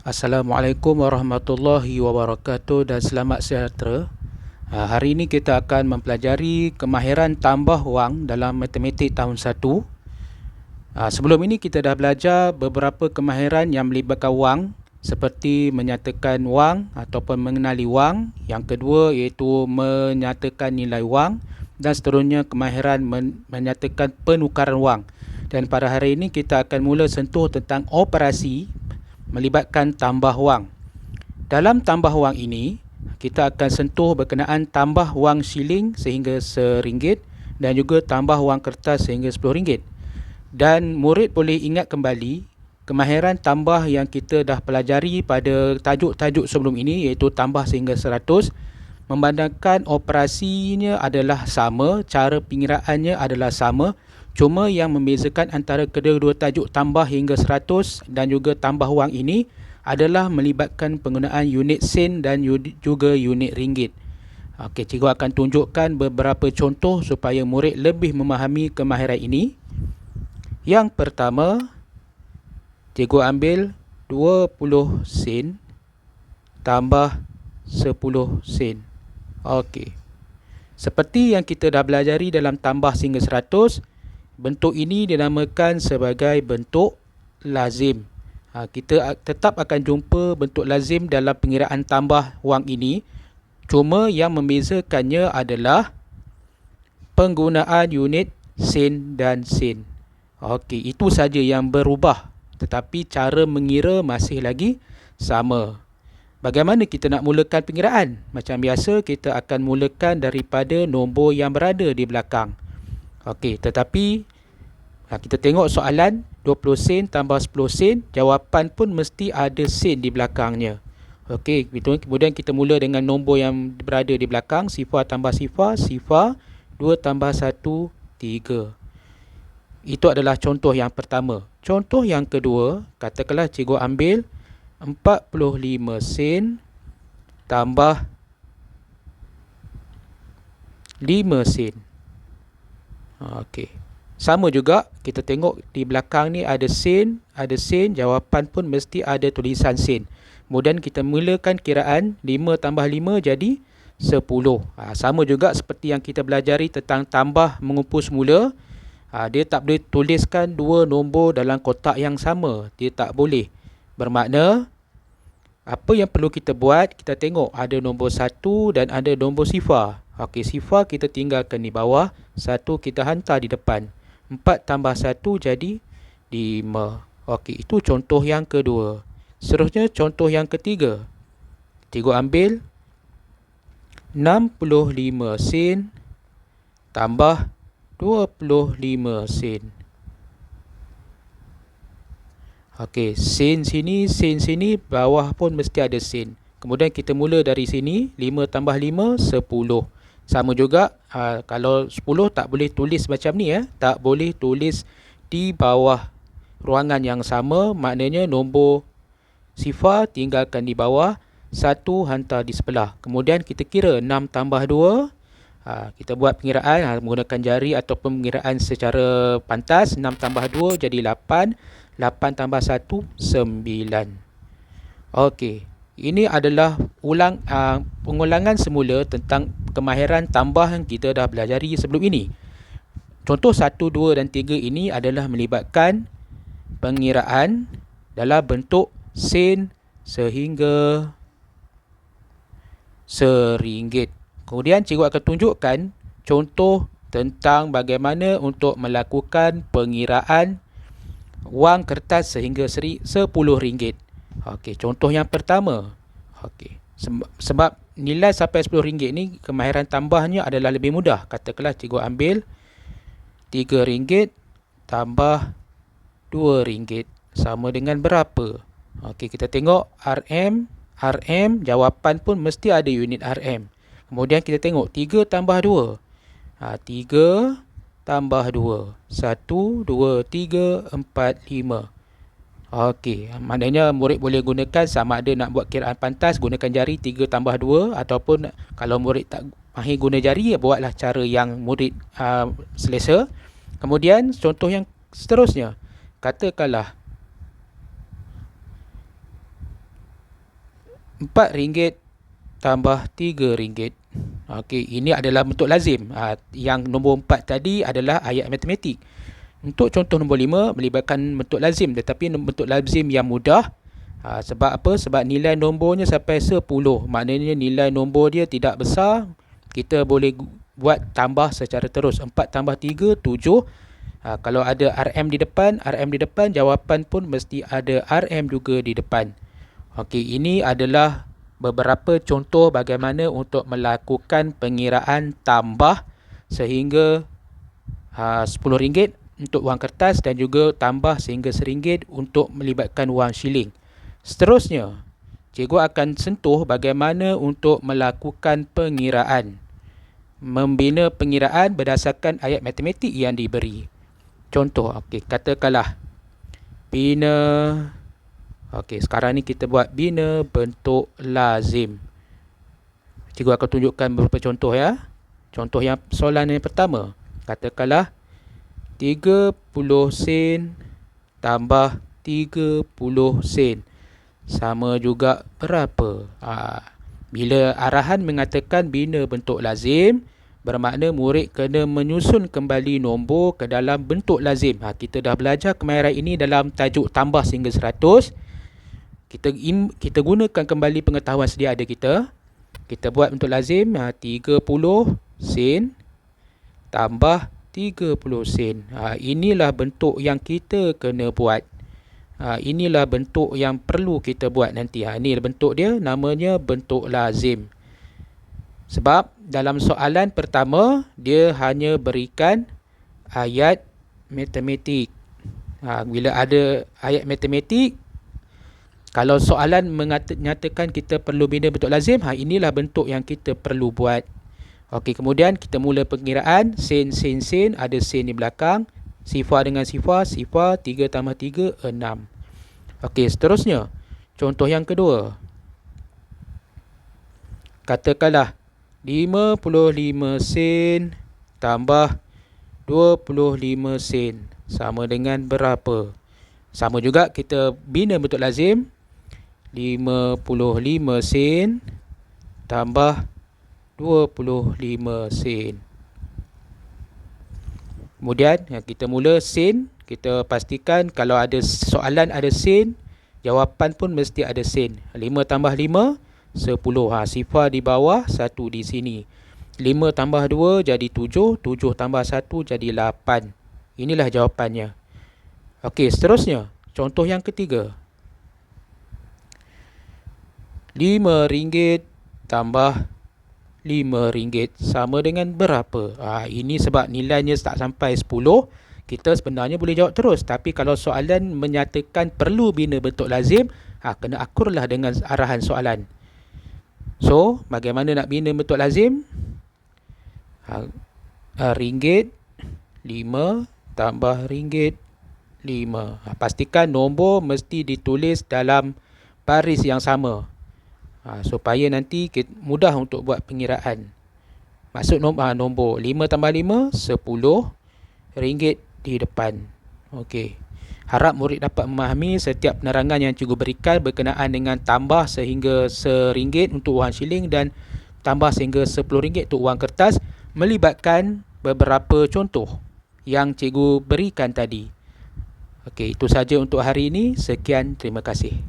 Assalamualaikum warahmatullahi wabarakatuh dan selamat sejahtera. Hari ini kita akan mempelajari kemahiran tambah wang dalam matematik tahun 1. Sebelum ini kita dah belajar beberapa kemahiran yang melibatkan wang, seperti menyatakan wang ataupun mengenali wang. Yang kedua iaitu menyatakan nilai wang, dan seterusnya kemahiran menyatakan penukaran wang. Dan pada hari ini kita akan mula sentuh tentang operasi melibatkan tambah wang. Dalam tambah wang ini, kita akan sentuh berkenaan tambah wang siling sehingga RM1 dan juga tambah wang kertas sehingga RM10. Dan murid boleh ingat kembali kemahiran tambah yang kita dah pelajari pada tajuk-tajuk sebelum ini, iaitu tambah sehingga 100. Memandangkan operasinya adalah sama, cara pengiraannya adalah sama, cuma yang membezakan antara kedua-dua tajuk tambah hingga 100 dan juga tambah wang ini adalah melibatkan penggunaan unit sen dan juga unit ringgit. Okey, cikgu akan tunjukkan beberapa contoh supaya murid lebih memahami kemahiran ini. Yang pertama, cikgu ambil 20 sen tambah 10 sen. Okey. Seperti yang kita dah belajari dalam tambah sehingga 100, bentuk ini dinamakan sebagai bentuk lazim. Kita tetap akan jumpa bentuk lazim dalam pengiraan tambah wang ini. Cuma yang membezakannya adalah penggunaan unit sen dan sen. Okey, itu saja yang berubah. Tetapi cara mengira masih lagi sama. Bagaimana kita nak mulakan pengiraan? Macam biasa, kita akan mulakan daripada nombor yang berada di belakang. Okey, tetapi kita tengok soalan 20 sen tambah 10 sen, jawapan pun mesti ada sen di belakangnya. Okey, kemudian kita mula dengan nombor yang berada di belakang, sifar tambah sifar, 2 tambah 1, 3. Itu adalah contoh yang pertama. Contoh yang kedua, katakanlah cikgu ambil 45 sen tambah 5 sen. Okey. Sama juga, kita tengok di belakang ni ada sen, jawapan pun mesti ada tulisan sen. Kemudian kita mulakan kiraan 5 tambah 5 jadi 10. Sama juga seperti yang kita belajari tentang tambah mengumpul semula. Dia tak boleh tuliskan dua nombor dalam kotak yang sama. Dia tak boleh. Bermakna apa yang perlu kita buat, kita tengok ada nombor 1 dan ada nombor sifar. Okey, sifar kita tinggalkan di bawah, 1 kita hantar di depan. 4 tambah 1 jadi 5. Okey, itu contoh yang kedua. Seterusnya contoh yang ketiga. Cikgu ambil 65 sen tambah 25 sen. Okey, sen sini, bawah pun mesti ada sen. Kemudian kita mula dari sini, 5 tambah 5, 10. Sama juga, kalau 10 tak boleh tulis macam ni. Tak boleh tulis di bawah ruangan yang sama, maknanya nombor sifar tinggalkan di bawah, 1 hantar di sebelah. Kemudian kita kira 6 tambah 2, kita buat pengiraan menggunakan jari ataupun pengiraan secara pantas. 6 tambah 2 jadi 8. 8 tambah 1, 9. Okey, ini adalah pengulangan semula tentang kemahiran tambah yang kita dah belajari sebelum ini. Contoh 1, 2 dan 3 ini adalah melibatkan pengiraan dalam bentuk sen sehingga RM1. Kemudian cikgu akan tunjukkan contoh tentang bagaimana untuk melakukan pengiraan wang kertas sehingga RM10. Okey, contoh yang pertama. Okey, sebab nilai sampai RM10 ni kemahiran tambahnya adalah lebih mudah. Katakanlah cikgu ambil RM3 tambah RM2 sama dengan berapa? Okey, kita tengok RM, jawapan pun mesti ada unit RM. Kemudian kita tengok 3 tambah 2. 3 tambah 2. 1, 2, 3, 4, 5. Okey, maknanya murid boleh gunakan sama ada nak buat kiraan pantas, gunakan jari 3 tambah 2, ataupun kalau murid tak mahir guna jari, buatlah cara yang murid selesa. Kemudian contoh yang seterusnya, katakanlah RM4 tambah RM3. Okey, ini adalah bentuk lazim. Yang nombor 4 tadi adalah ayat matematik. Untuk contoh nombor 5 melibatkan bentuk lazim, tetapi bentuk lazim yang mudah. Sebab apa? Sebab nilai nombornya sampai 10. Maknanya nilai nombor dia tidak besar. Kita boleh buat tambah secara terus. 4 tambah 3, 7. Kalau ada RM di depan, jawapan pun mesti ada RM juga di depan. Okey, ini adalah beberapa contoh bagaimana untuk melakukan pengiraan tambah sehingga RM10 untuk wang kertas dan juga tambah sehingga RM1 untuk melibatkan wang shilling. Seterusnya, cikgu akan sentuh bagaimana untuk melakukan pengiraan. Membina pengiraan berdasarkan ayat matematik yang diberi. Contoh, okey, katakanlah bina. Okey, sekarang ni kita buat bina bentuk lazim. Cikgu akan tunjukkan beberapa contoh ya. Contoh yang soalan yang pertama. Katakanlah 30 sen tambah 30 sen. Sama juga berapa? Bila arahan mengatakan bina bentuk lazim, bermakna murid kena menyusun kembali nombor ke dalam bentuk lazim. Kita dah belajar kemahiran ini dalam tajuk tambah sehingga 100. Kita gunakan kembali pengetahuan sedia ada kita. Kita buat bentuk lazim 30 sen tambah 30 sen. Inilah bentuk yang kita kena buat. Inilah bentuk yang perlu kita buat nanti. Ini bentuk dia, namanya bentuk lazim. Sebab dalam soalan pertama, dia hanya berikan ayat matematik. Bila ada ayat matematik, kalau soalan menyatakan kita perlu bina bentuk lazim, inilah bentuk yang kita perlu buat. Okey, kemudian kita mula pengiraan. Sen, ada sen di belakang. Sifar dengan sifar, 3 tambah 3, 6. Okey, seterusnya. Contoh yang kedua. Katakanlah 55 sen tambah 25 sen. Sama dengan berapa? Sama juga kita bina bentuk lazim. 55 sen tambah 25 sen. Kemudian kita mula sen. Kita pastikan kalau ada soalan ada sen, jawapan pun mesti ada sen. 5 tambah 5, 10. Sifar di bawah, 1 di sini. 5 tambah 2 jadi 7. 7 tambah 1 jadi 8. Inilah jawapannya. Okey, seterusnya. Contoh yang ketiga. RM5 tambah RM5 sama dengan berapa? Ini sebab nilainya tak sampai 10, kita sebenarnya boleh jawab terus. Tapi kalau soalan menyatakan perlu bina bentuk lazim, kena akurlah dengan arahan soalan. So, bagaimana nak bina bentuk lazim? RM5 tambah RM5. Pastikan nombor mesti ditulis dalam baris yang sama. Supaya nanti mudah untuk buat pengiraan. Maksud nombor 5 tambah 5, 10 ringgit di depan. Okey. Harap murid dapat memahami setiap penerangan yang cikgu berikan berkenaan dengan tambah sehingga RM1 untuk wang shilling dan tambah sehingga RM10 untuk wang kertas, melibatkan beberapa contoh yang cikgu berikan tadi. Okey, itu saja untuk hari ini. Sekian, terima kasih.